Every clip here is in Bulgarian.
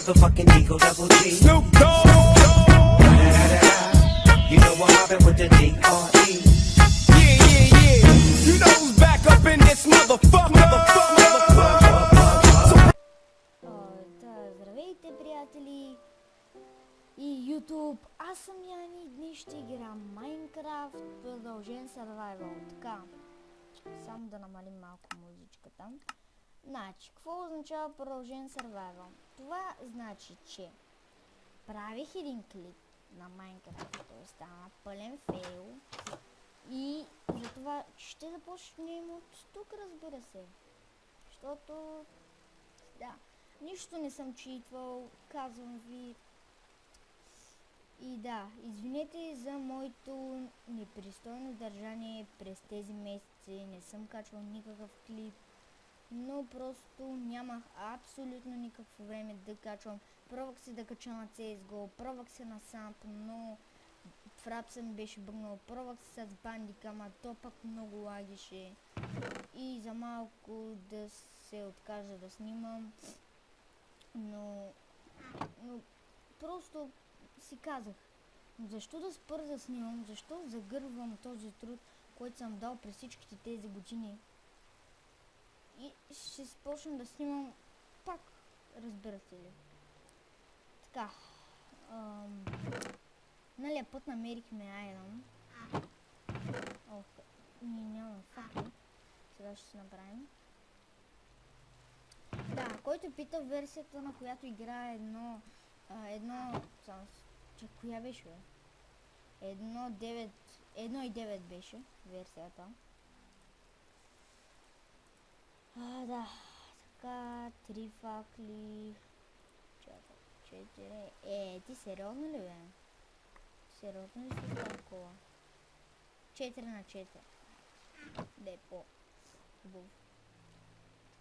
motherfucking Eagle Double G. Snoop Dogg. You know what happened with the D.R.E. Yeah. You know who's back up in this motherfucker. Здравейте, приятели и YouTube. Аз съм Яни и днес ще играм Minecraft продължен Survival. Така, само да намалим малко музичката. Значи, какво означава продължен Survival? Това значи, че правих един клип на Minecraft, той стана пълен фейл и затова ще започнем от тук, разбира се. Защото, да, нищо не съм читвал, казвам ви. И да, извинете за моето непристойно държание през тези месеци, не съм качвал никакъв клип, но просто нямах абсолютно никакво време да качвам. Пробвах се да кача на CSGO, пробвах се на SAMP, но Frapsa ми беше бъгнал, пробвах се с Bandicam, то пък много лагеше и за малко да се откажа да снимам, но просто си казах, защо да спра да снимам, защо загървам този труд, който съм дал през всичките тези години и ще започна да снимам пак, разбирате ли. Така, нали път намерихме Iron. Ние нямаме факли, сега ще си направим. Да, който пита версията, на която играе едно, коя беше бе? 1.9 беше версията. Да, така, 3 факли, 4, ти сериозно ли бе? Сериозно ли си такова? 4 на 4. Да е по-хубаво.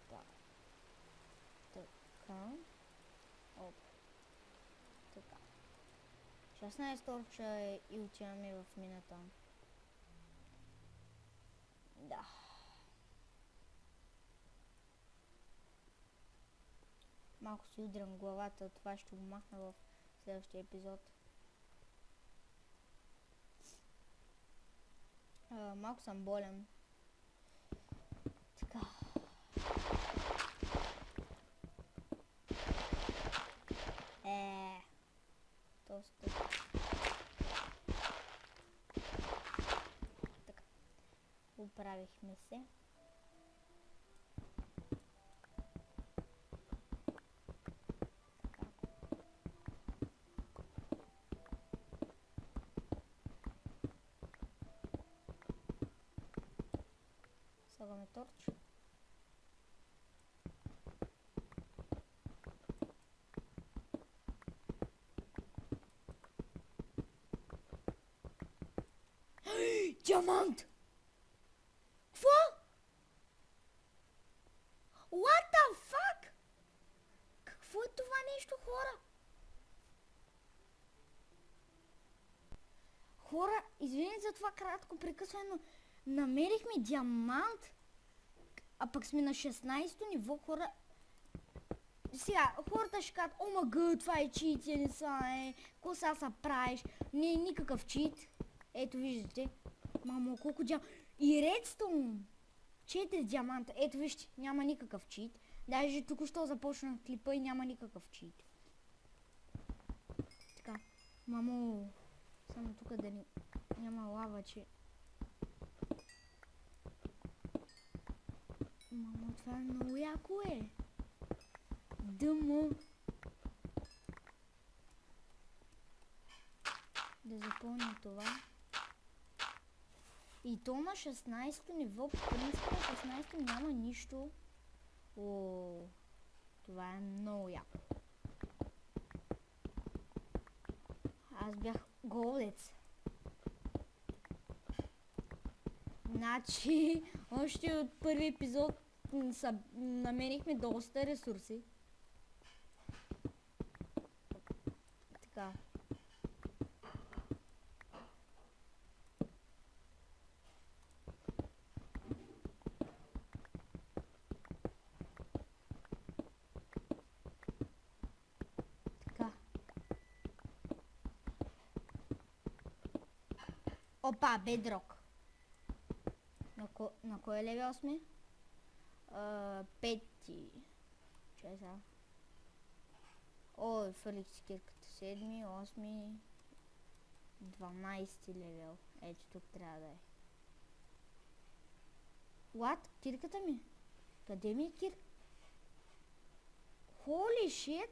Така. Оп. Така. 16 торча и отиваме в мината. Да. Малко си удрям главата, това ще го махна в следващия епизод. Малко съм болен. Така. Тоста. Така. Оправихме се. Слагаме торч. Диамант! Какво? What the fuck? Какво е това нещо, хора? Хора, извините за това кратко прекъсване, но намерихме диамант, а пък сме на 16-то ниво, хора. Сега, хората ще кажат, о мага, това е чит, не са, какво сега са правиш? Не е никакъв чит. Ето виждате. Мамо, колко диаманта. И редстоун. 4 диаманта. Ето вижте, няма никакъв чит. Даже току-що започнах клипа и няма никакъв чит. Така. Мамо, само тук да няма лава, че... Мамо, това е много яко е. Дъмо. Да запълня това. И то на 16-то ниво, по принцип на 16-то няма нищо. О, това е много яко. Аз бях голец. Значи, още от първи епизод намерихме доста ресурси. Така. Опа, бедрок. На кой левел сме? Пети. Чай сега. Ой, фърлих си кирката. 7, 8, 12 левел. Ето тук трябва да е. What? Кирката ми? Къде ми е кирка? Holy shit!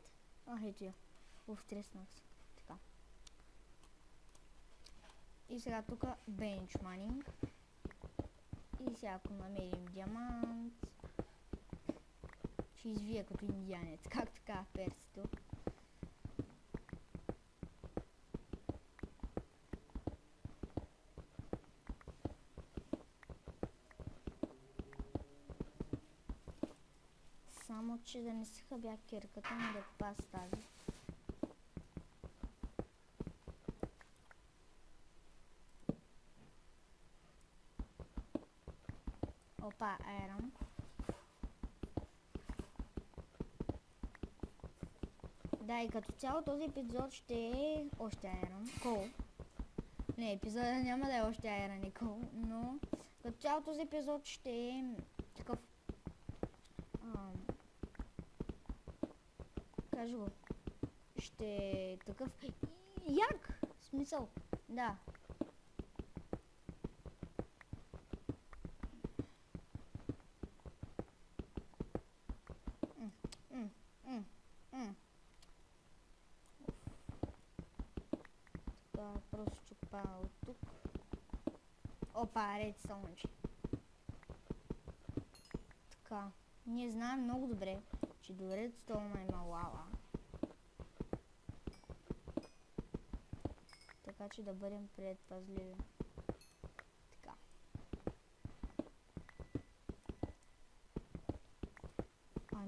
Ето я. Уф, треснах се. Така. И сега тук бенчманинг. И сега ако намерим диамант, ще извия като индианец, как така персито. Само че да не се хабя кирката, но да пас тази. Опа, айрон. Да, и като цяло този епизод ще е още айрон. Кол. Не, епизода няма да е още айрон и кол, но като цяло този епизод ще е такъв... кажи го. Ще е такъв... як! Смисъл, да. Така, просто чупа от тук. Опа, редстоун. Така, ние знаем много добре, че до редстоуна има лава. Така че да бъдем предпазливи. Така.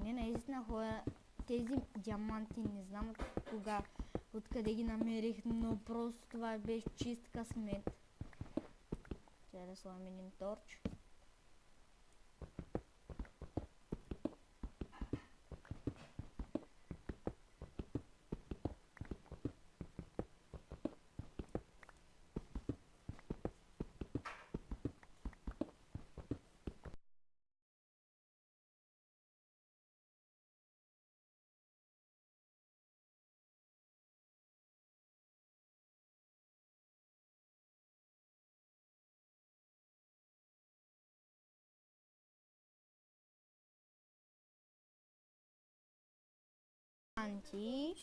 Не, наистина хора, тези диаманти не знам кога, откъде ги намерих, но просто това беше чист късмет. Сега да сложим един торч. Анти.